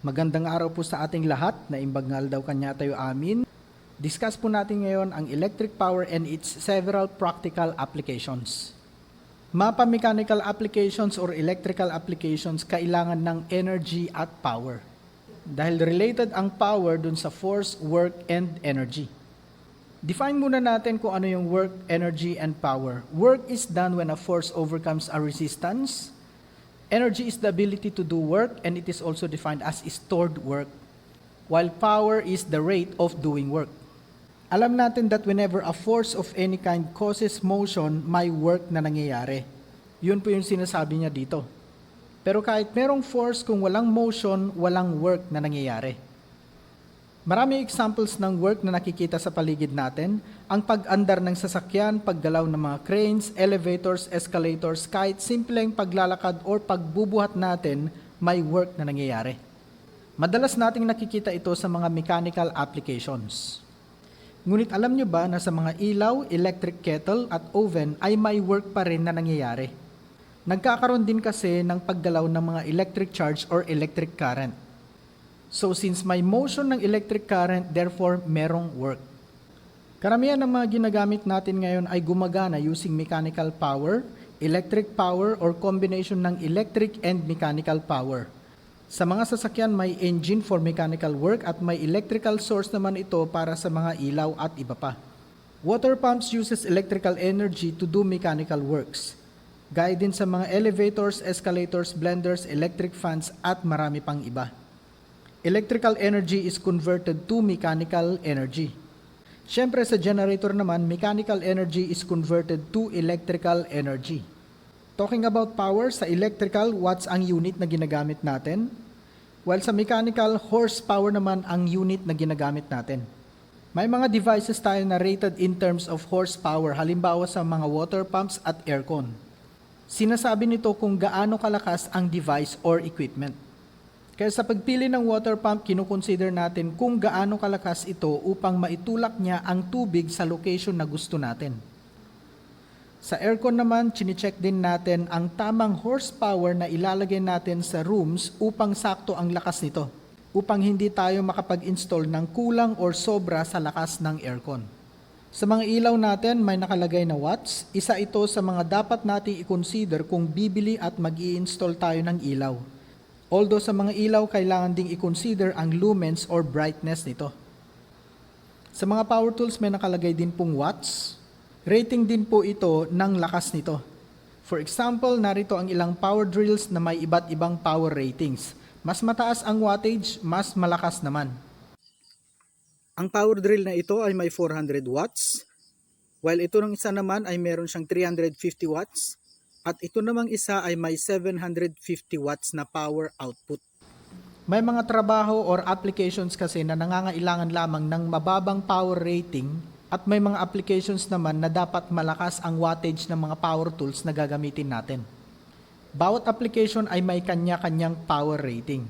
Magandang araw po sa ating lahat na imbagnal daw kanya tayo amin. Discuss po natin ngayon ang electric power and its several practical applications. Mapa-mechanical applications or electrical applications kailangan ng energy at power. Dahil related ang power dun sa force, work, and energy. Define muna natin kung ano yung work, energy, and power. Work is done when a force overcomes a resistance. Energy is the ability to do work, and it is also defined as stored work, while power is the rate of doing work. Alam natin that whenever a force of any kind causes motion, may work na nangyayari. Yun po yung sinasabi niya dito. Pero kahit merong force, kung walang motion, walang work na nangyayari. Maraming examples ng work na nakikita sa paligid natin, ang pag-andar ng sasakyan, paggalaw ng mga cranes, elevators, escalators, kahit simpleng paglalakad or pagbubuhat natin, may work na nangyayari. Madalas nating nakikita ito sa mga mechanical applications. Ngunit alam nyo ba na sa mga ilaw, electric kettle at oven ay may work pa rin na nangyayari? Nagkakaroon din kasi ng paggalaw ng mga electric charge or electric current. So since may motion ng electric current, therefore merong work. Karamihan ng mga ginagamit natin ngayon ay gumagana using mechanical power, electric power, or combination ng electric and mechanical power. Sa mga sasakyan may engine for mechanical work at may electrical source naman ito para sa mga ilaw at iba pa. Water pumps uses electrical energy to do mechanical works. Gaya din sa mga elevators, escalators, blenders, electric fans at marami pang iba. Electrical energy is converted to mechanical energy. Siyempre sa generator naman, mechanical energy is converted to electrical energy. Talking about power, sa electrical, watts ang unit na ginagamit natin? While sa mechanical, horsepower naman ang unit na ginagamit natin. May mga devices tayo na rated in terms of horsepower, halimbawa sa mga water pumps at aircon. Sinasabi nito kung gaano kalakas ang device or equipment. Kaya sa pagpili ng water pump, kinukonsider natin kung gaano kalakas ito upang maitulak niya ang tubig sa location na gusto natin. Sa aircon naman, chine-check din natin ang tamang horsepower na ilalagay natin sa rooms upang sakto ang lakas nito, upang hindi tayo makapag-install ng kulang or sobra sa lakas ng aircon. Sa mga ilaw natin, may nakalagay na watts. Isa ito sa mga dapat nating i-consider kung bibili at mag-i-install tayo ng ilaw. Although sa mga ilaw, kailangan ding i-consider ang lumens or brightness nito. Sa mga power tools, may nakalagay din pong watts. Rating din po ito ng lakas nito. For example, narito ang ilang power drills na may iba't ibang power ratings. Mas mataas ang wattage, mas malakas naman. Ang power drill na ito ay may 400 watts, while ito ng isa naman ay meron siyang 350 watts. At ito namang isa ay may 750 watts na power output. May mga trabaho or applications kasi na nangangailangan lamang ng mababang power rating at may mga applications naman na dapat malakas ang wattage ng mga power tools na gagamitin natin. Bawat application ay may kanya-kanyang power rating.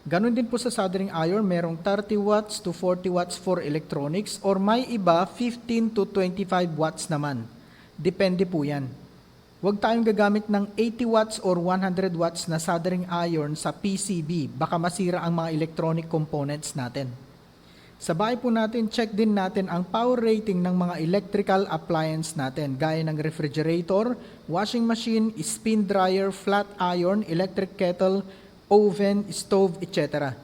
Ganon din po sa soldering iron, merong 30 watts to 40 watts for electronics or may iba 15 to 25 watts naman. Depende po yan. Huwag tayong gagamit ng 80 watts or 100 watts na soldering iron sa PCB, baka masira ang mga electronic components natin. Sa bahay po natin, check din natin ang power rating ng mga electrical appliance natin, gaya ng refrigerator, washing machine, spin dryer, flat iron, electric kettle, oven, stove, etc.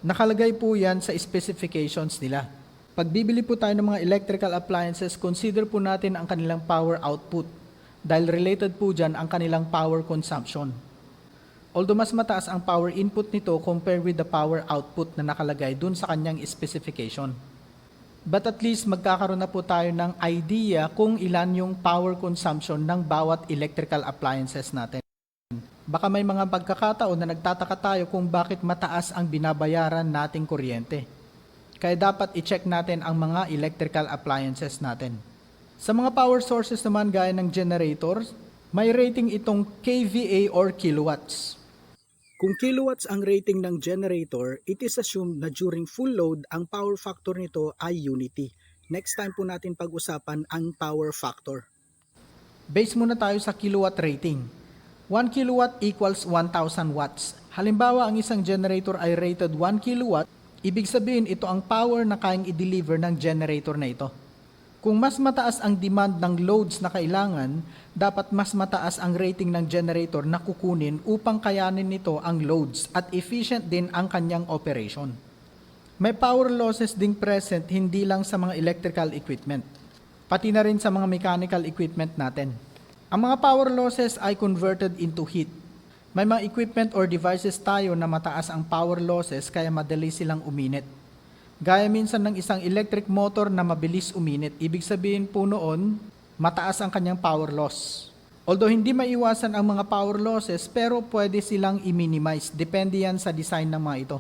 Nakalagay po yan sa specifications nila. Pag bibili po tayo ng mga electrical appliances, consider po natin ang kanilang power output. Dahil related po dyan ang kanilang power consumption. Although mas mataas ang power input nito compared with the power output na nakalagay dun sa kanyang specification. But at least magkakaroon na po tayo ng idea kung ilan yung power consumption ng bawat electrical appliances natin. Baka may mga pagkakataon na nagtataka tayo kung bakit mataas ang binabayaran nating kuryente. Kaya dapat i-check natin ang mga electrical appliances natin. Sa mga power sources naman gaya ng generator, may rating itong kVA or kilowatts. Kung kilowatts ang rating ng generator, it is assumed na during full load, ang power factor nito ay unity. Next time po natin pag-usapan ang power factor. Base muna tayo sa kilowatt rating. 1 kilowatt equals 1,000 watts. Halimbawa, ang isang generator ay rated 1 kilowatt, ibig sabihin ito ang power na kayang i-deliver ng generator na ito. Kung mas mataas ang demand ng loads na kailangan, dapat mas mataas ang rating ng generator na kukunin upang kayanin nito ang loads at efficient din ang kanyang operation. May power losses ding present hindi lang sa mga electrical equipment, pati na rin sa mga mechanical equipment natin. Ang mga power losses ay converted into heat. May mga equipment or devices tayo na mataas ang power losses kaya madali silang uminit. Gaya minsan ng isang electric motor na mabilis uminit, ibig sabihin po noon, mataas ang kanyang power loss. Although hindi maiwasan ang mga power losses, pero pwede silang i-minimize, depende yan sa design ng mga ito.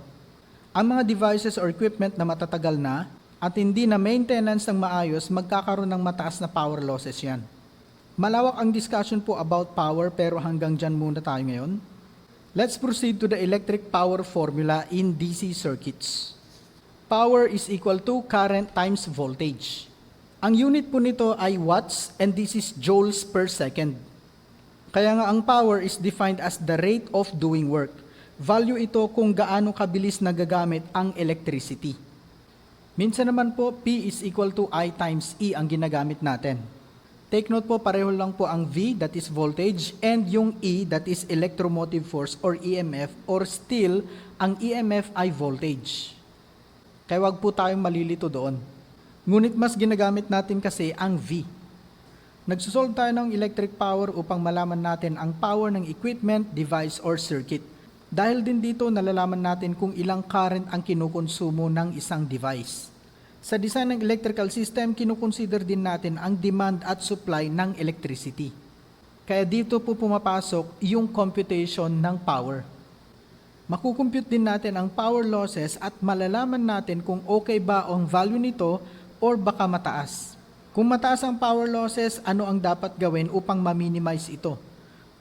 Ang mga devices or equipment na matatagal na at hindi na maintenance ng maayos, magkakaroon ng mataas na power losses yan. Malawak ang discussion po about power pero hanggang dyan muna tayo ngayon. Let's proceed to the electric power formula in DC circuits. Power is equal to current times voltage. Ang unit po nito ay watts and this is joules per second. Kaya nga ang power is defined as the rate of doing work. Value ito kung gaano kabilis nagagamit ang electricity. Minsan naman po, P is equal to I times E ang ginagamit natin. Take note po, pareho lang po ang V, that is voltage, and yung E, that is electromotive force or EMF, or still, ang EMF ay voltage. Kaya wag po tayong malilito doon. Ngunit mas ginagamit natin kasi ang V. Nagsusolve tayo ng electric power upang malaman natin ang power ng equipment, device, or circuit. Dahil din dito, nalalaman natin kung ilang current ang kinukonsumo ng isang device. Sa design ng electrical system, kinukonsider din natin ang demand at supply ng electricity. Kaya dito po pumapasok yung computation ng power. Makukompute din natin ang power losses at malalaman natin kung okay ba ang value nito or baka mataas. Kung mataas ang power losses, ano ang dapat gawin upang ma-minimize ito?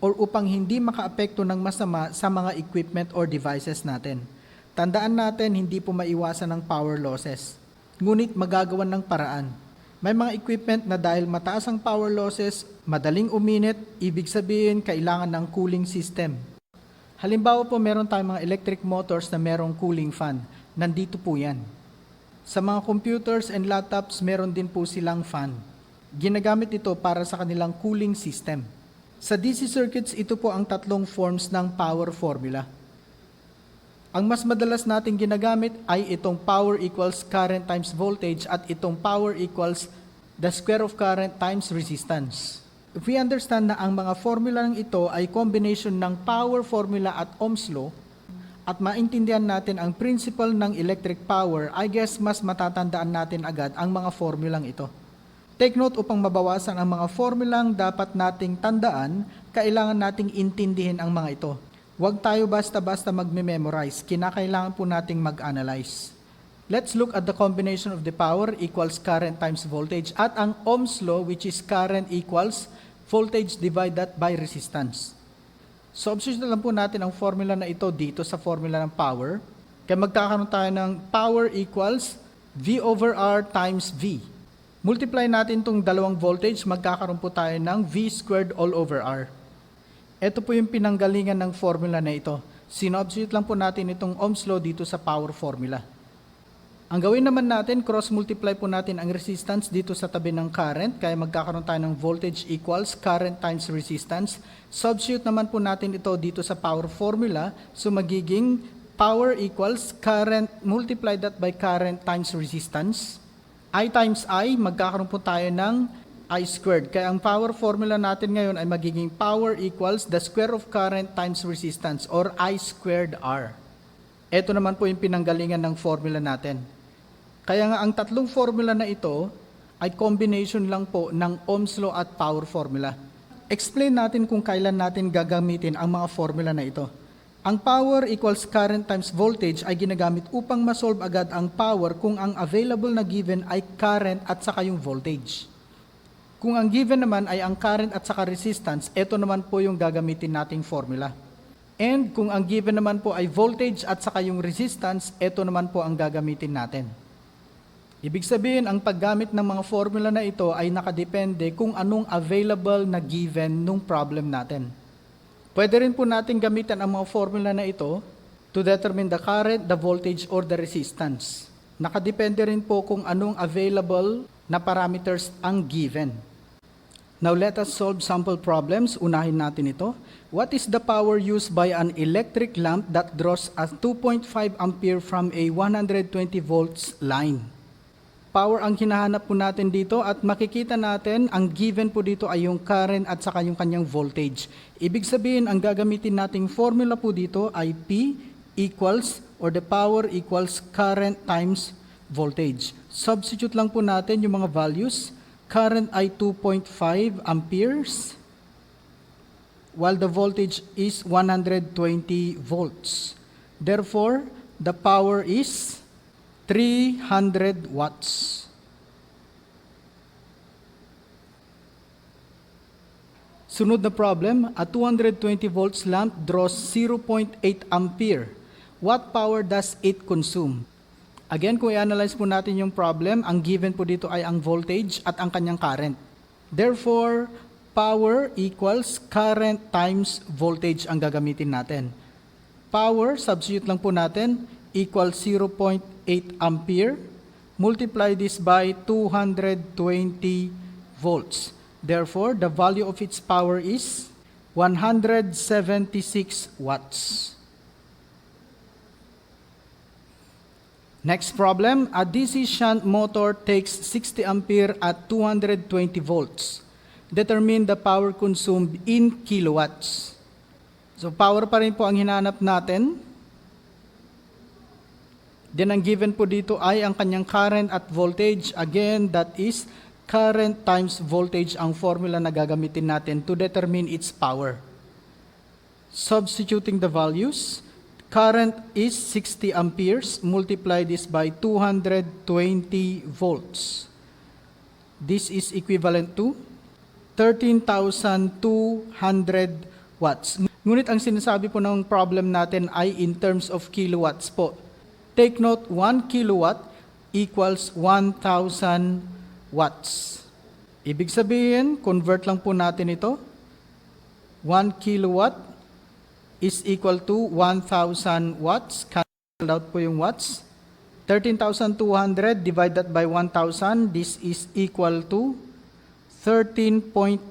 Or upang hindi makaapekto ng masama sa mga equipment or devices natin. Tandaan natin, hindi po maiwasan ang power losses. Ngunit magagawan ng paraan. May mga equipment na dahil mataas ang power losses, madaling uminit, ibig sabihin kailangan ng cooling system. Halimbawa po, meron tayong mga electric motors na merong cooling fan. Nandito po yan. Sa mga computers and laptops, meron din po silang fan. Ginagamit ito para sa kanilang cooling system. Sa DC circuits, ito po ang tatlong forms ng power formula. Ang mas madalas nating ginagamit ay itong power equals current times voltage at itong power equals the square of current times resistance. If we understand na ang mga formula ng ito ay combination ng power formula at Ohm's law, at maintindihan natin ang principle ng electric power, I guess mas matatandaan natin agad ang mga formulang ito. Take note, upang mabawasan ang mga formulang dapat nating tandaan, kailangan nating intindihin ang mga ito. Huwag tayo basta-basta magme-memorize, kinakailangan po nating mag-analyze. Let's look at the combination of the power equals current times voltage at ang Ohm's law, which is current equals voltage divided by resistance. So, substitute lang po natin ang formula na ito dito sa formula ng power. Kaya magkakaroon tayo ng power equals V over R times V. Multiply natin itong dalawang voltage, magkakaroon po tayo ng V squared all over R. Ito po yung pinanggalingan ng formula na ito. Sinubstitute lang po natin itong Ohm's law dito sa power formula. Ang gawin naman natin, cross-multiply po natin ang resistance dito sa tabi ng current, kaya magkakaroon tayo ng voltage equals current times resistance. Substitute naman po natin ito dito sa power formula, so magiging power equals current multiply that by current times resistance. I times I, magkakaroon po tayo ng I squared. Kaya ang power formula natin ngayon ay magiging power equals the square of current times resistance or I squared R. Ito naman po yung pinanggalingan ng formula natin. Kaya nga ang tatlong formula na ito ay combination lang po ng Ohm's law at power formula. Explain natin kung kailan natin gagamitin ang mga formula na ito. Ang power equals current times voltage ay ginagamit upang masolve agad ang power kung ang available na given ay current at saka yung voltage. Kung ang given naman ay ang current at saka resistance, ito naman po yung gagamitin nating formula. And kung ang given naman po ay voltage at saka yung resistance, ito naman po ang gagamitin natin. Ibig sabihin, ang paggamit ng mga formula na ito ay nakadepende kung anong available na given nung problem natin. Pwede rin po natin gamitan ang mga formula na ito to determine the current, the voltage, or the resistance. Nakadepende rin po kung anong available na parameters ang given. Now let us solve sample problems. Unahin natin ito. What is the power used by an electric lamp that draws a 2.5 ampere from a 120 volts line? Power ang hinahanap po natin dito at makikita natin ang given po dito ay yung current at saka yung kanyang voltage. Ibig sabihin, ang gagamitin nating formula po dito ay P equals or the power equals current times voltage. Substitute lang po natin yung mga values. Current ay 2.5 amperes while the voltage is 120 volts. Therefore, the power is 300 watts. Sunod na problem, a 220 volts lamp draws 0.8 ampere. What power does it consume? Again, kung i-analyze po natin yung problem, ang given po dito ay ang voltage at ang kanyang current. Therefore, power equals current times voltage ang gagamitin natin. Power, substitute lang po natin, equals 0.8 ampere. Multiply this by 220 volts. Therefore, the value of its power is 176 watts. Next problem, a DC shunt motor takes 60 ampere at 220 volts. Determine the power consumed in kilowatts. So power pa rin po ang hinanap natin. Then ang given po dito ay ang kanyang current at voltage. Again, that is current times voltage ang formula na gagamitin natin to determine its power. Substituting the values, current is 60 amperes. Multiply this by 220 volts. This is equivalent to 13,200 watts. Ngunit ang sinasabi po ng problem natin ay in terms of kilowatts po. Take note, 1 kilowatt equals 1,000 watts. Ibig sabihin, convert lang po natin ito. 1 kilowatt is equal to 1,000 watts. Cancel out po yung watts. 13,200 divided by 1,000. This is equal to 13.2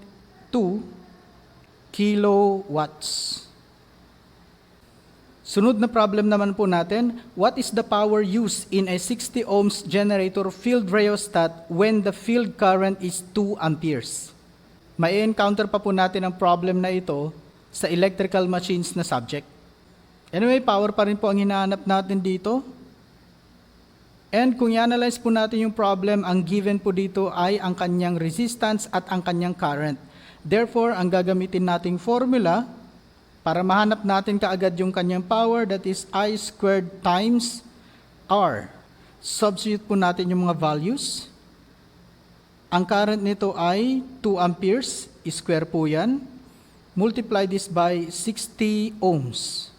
kilowatts. Sunod na problem naman po natin, what is the power used in a 60 ohms generator field rheostat when the field current is 2 amperes? May encounter pa po natin ang problem na ito sa electrical machines na subject. Anyway, power pa rin po ang hinahanap natin dito. And kung i-analyze po natin yung problem, ang given po dito ay ang kanyang resistance at ang kanyang current. Therefore, ang gagamitin nating formula para mahanap natin kaagad yung kanyang power, that is I squared times R. Substitute po natin yung mga values. Ang current nito ay 2 amperes, square po yan. Multiply this by 60 ohms.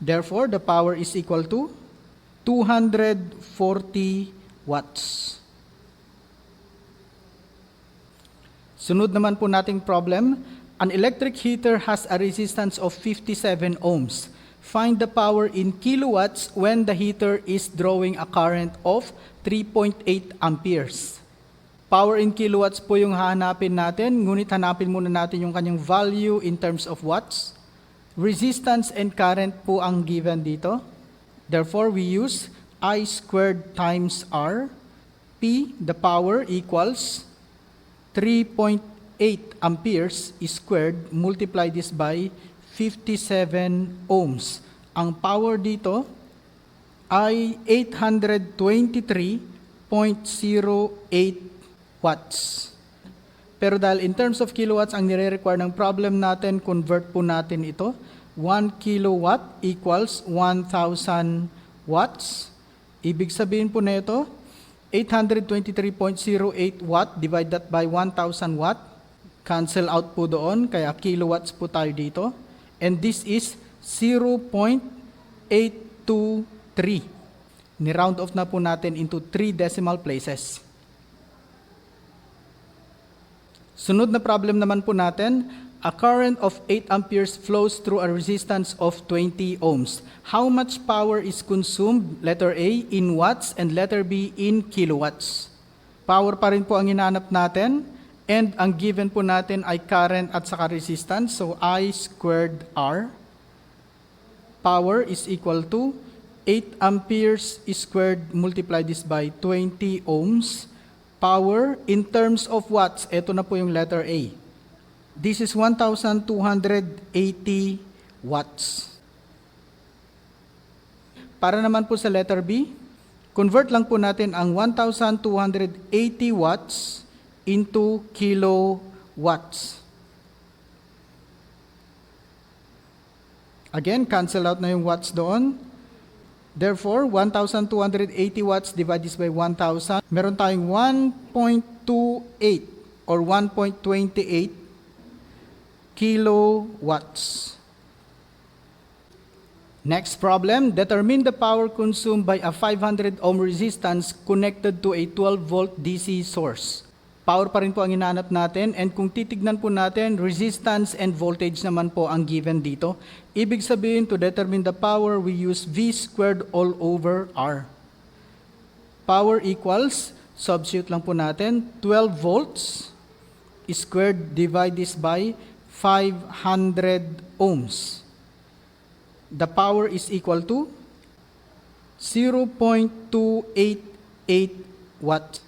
Therefore, the power is equal to 240 watts. Sunod naman po nating problem. An electric heater has a resistance of 57 ohms. Find the power in kilowatts when the heater is drawing a current of 3.8 amperes. Power in kilowatts po yung hahanapin natin, ngunit hanapin muna natin yung kanyang value in terms of watts. Resistance and current po ang given dito. Therefore, we use I squared times R. P, the power equals 3.8 amperes squared, multiply this by 57 ohms. Ang power dito ay 823.08 watts. Pero dahil in terms of kilowatts ang nire-require ng problem natin, convert po natin ito. 1 kilowatt equals 1,000 watts. Ibig sabihin po na ito, 823.08 watt divided by 1,000 watt. Cancel out po doon, kaya kilowatts po tayo dito. And this is 0.823. Ni-round off na po natin into 3 decimal places. Sunod na problem naman po natin, A current of 8 amperes flows through a resistance of 20 ohms. How much power is consumed? Letter A, in watts, and letter B, in kilowatts. Power pa rin po ang hinanap natin, and ang given po natin ay current at saka resistance. So I squared R. Power is equal to 8 amperes squared, multiply this by 20 ohms. Power in terms of watts, ito na po yung letter A. This is 1,280 watts. Para naman po sa letter B, convert lang po natin ang 1,280 watts into kilowatts. Again, cancel out na yung watts doon. Therefore, 1,280 watts divided by 1,000. Meron tayong 1.28 or 1.28 kilowatts. Next problem, determine the power consumed by a 500 ohm resistance connected to a 12 volt DC source. Power pa rin po ang hinanap natin, and kung titignan po natin, resistance and voltage naman po ang given dito. Ibig sabihin, to determine the power, we use V squared all over R. Power equals, substitute lang po natin, 12 volts squared divide this by 500 ohms. The power is equal to 0.288 watt.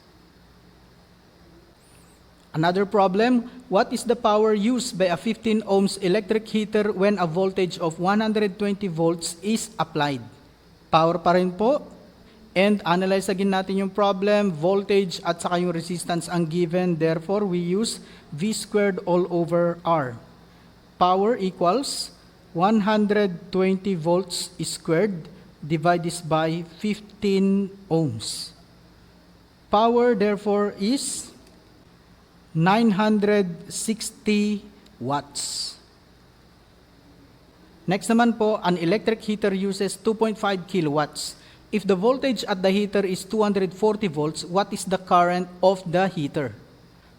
Another problem, what is the power used by a 15 ohms electric heater when a voltage of 120 volts is applied? Power pa rin po. And analyze again natin yung problem, voltage at saka yung resistance ang given. Therefore, we use V squared all over R. Power equals 120 volts squared, divide this by 15 ohms. Power therefore is 960 watts. Next naman po, an electric heater uses 2.5 kilowatts. If the voltage at the heater is 240 volts, what is the current of the heater?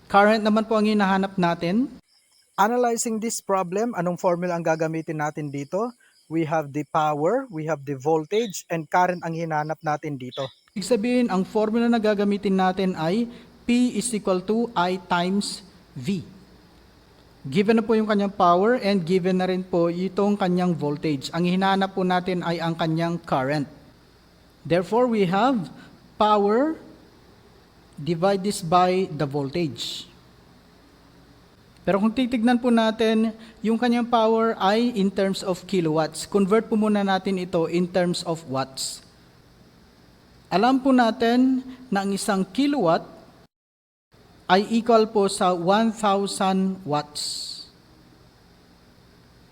Current naman po ang hinahanap natin. Analyzing this problem, anong formula ang gagamitin natin dito? We have the power, we have the voltage, and current ang hinanap natin dito. Ibig sabihin, ang formula na gagamitin natin ay P is equal to I times V. Given na po yung kanyang power and given na rin po itong kanyang voltage. Ang hinanap po natin ay ang kanyang current. Therefore, we have power, divide this by the voltage. Pero kung titignan po natin, yung kanyang power ay in terms of kilowatts. Convert po muna natin ito in terms of watts. Alam po natin na ang isang kilowatt ay equal po sa 1,000 watts.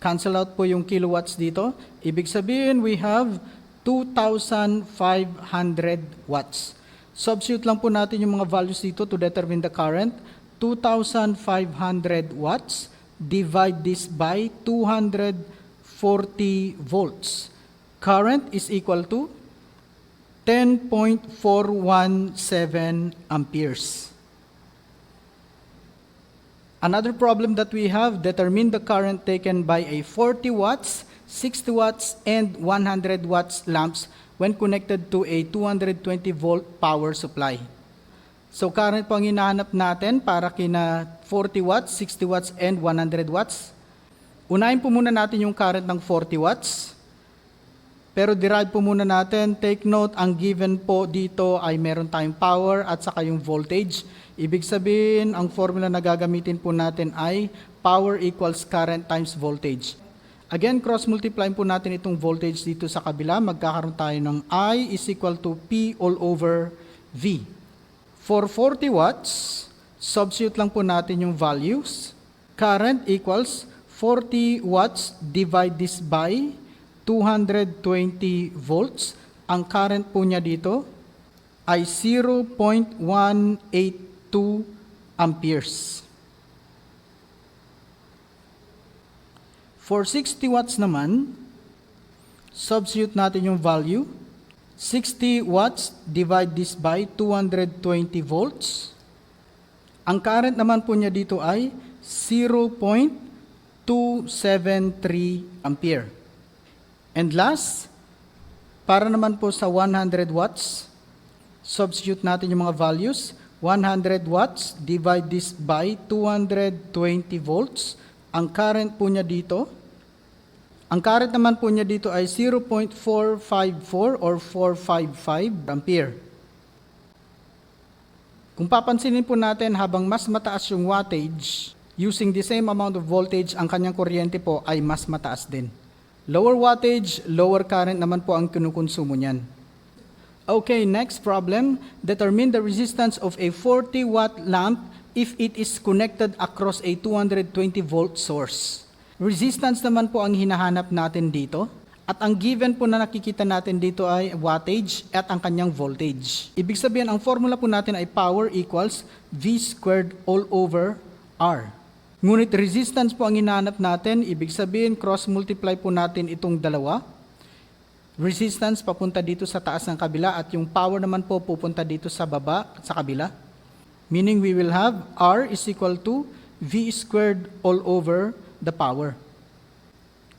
Cancel out po yung kilowatts dito. Ibig sabihin, we have 2,500 watts. Substitute lang po natin yung mga values dito to determine the current. 2,500 watts, divide this by 240 volts. Current is equal to 10.417 amperes. Another problem that we have, determine the current taken by a 40 watts, 60 watts, and 100 watts lamps when connected to a 220 volt power supply. So current po ang hinahanap natin para kina 40 watts, 60 watts, and 100 watts. Unahin po muna natin yung current ng 40 watts. Pero derive po muna natin, take note, ang given po dito ay meron tayong power at saka yung voltage. Ibig sabihin, ang formula na gagamitin po natin ay power equals current times voltage. Again, cross-multiply po natin itong voltage dito sa kabila. Magkakaroon tayo ng I is equal to P all over V. For 40 watts, substitute lang po natin yung values. Current equals 40 watts, divide this by 220 volts. Ang current po niya dito ay 0.182 amperes. For 60 watts naman, substitute natin yung value. 60 watts, divide this by 220 volts. Ang current naman po niya dito ay 0.2 273 ampere. And last, para naman po sa 100 watts, substitute natin yung mga values. 100 watts, divide this by 220 volts. Ang current po niya dito, ang current naman po niya dito ay 0.454 or 455 ampere. Kung papansinin po natin, habang mas mataas yung wattage, using the same amount of voltage, ang kanyang kuryente po ay mas mataas din. Lower wattage, lower current naman po ang kinukonsumo niyan. Okay, next problem. Determine the resistance of a 40-watt lamp if it is connected across a 220-volt source. Resistance naman po ang hinahanap natin dito. At ang given po na nakikita natin dito ay wattage at ang kanyang voltage. Ibig sabihin, ang formula po natin ay power equals V squared all over R. Ngunit resistance po ang hinahanap natin, ibig sabihin cross-multiply po natin itong dalawa. Resistance papunta dito sa taas ng kabila at yung power naman po pupunta dito sa baba, sa kabila. Meaning we will have R is equal to V squared all over the power.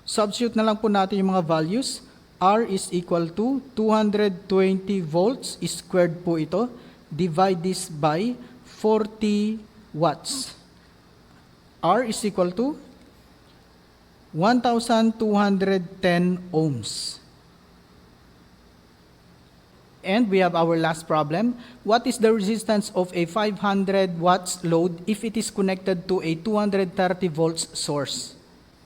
Substitute na lang po natin yung mga values. R is equal to 220 volts squared po ito. Divide this by 40 watts. R is equal to 1,210 ohms. And we have our last problem. What is the resistance of a 500 watts load if it is connected to a 230 volts source?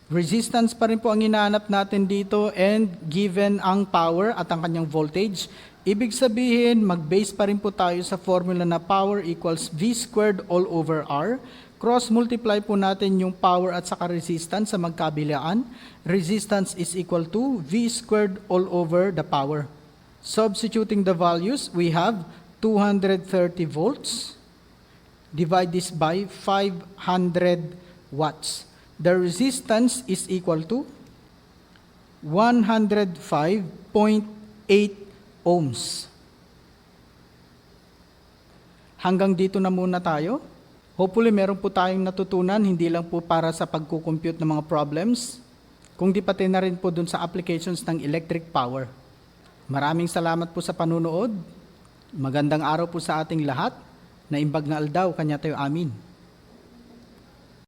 Resistance pa rin po ang hinahanap natin dito and given ang power at ang kanyang voltage. Ibig sabihin, mag-base pa rin po tayo sa formula na power equals V squared all over R. Cross-multiply po natin yung power at saka resistance sa magkabilaan. Resistance is equal to V squared all over the power. Substituting the values, we have 230 volts. Divide this by 500 watts. The resistance is equal to 105.8 ohms. Hanggang dito na muna tayo. Hopefully, meron po tayong natutunan, hindi lang po para sa pagkukompute ng mga problems, kundi pati na rin po dun sa applications ng electric power. Maraming salamat po sa panunood. Magandang araw po sa ating lahat. Na imbag na aldaw, kanya tayo amin.